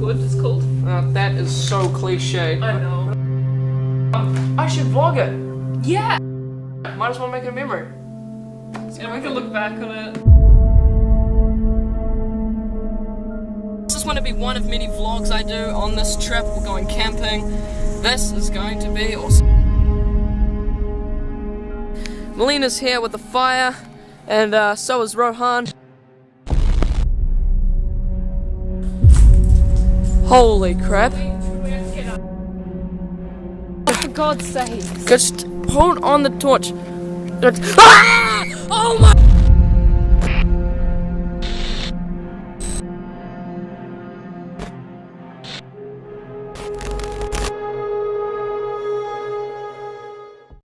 wood is called. That is so cliche. I know. I should vlog it. Yeah! Might as well make it a memory. And we can look back on it. This is going to be one of many vlogs I do on this trip. We're going camping. This is going to be awesome. Melina's here with the fire, and so is Rohan. Holy crap. For God's sake. Just hold on the torch. Ah! Oh my!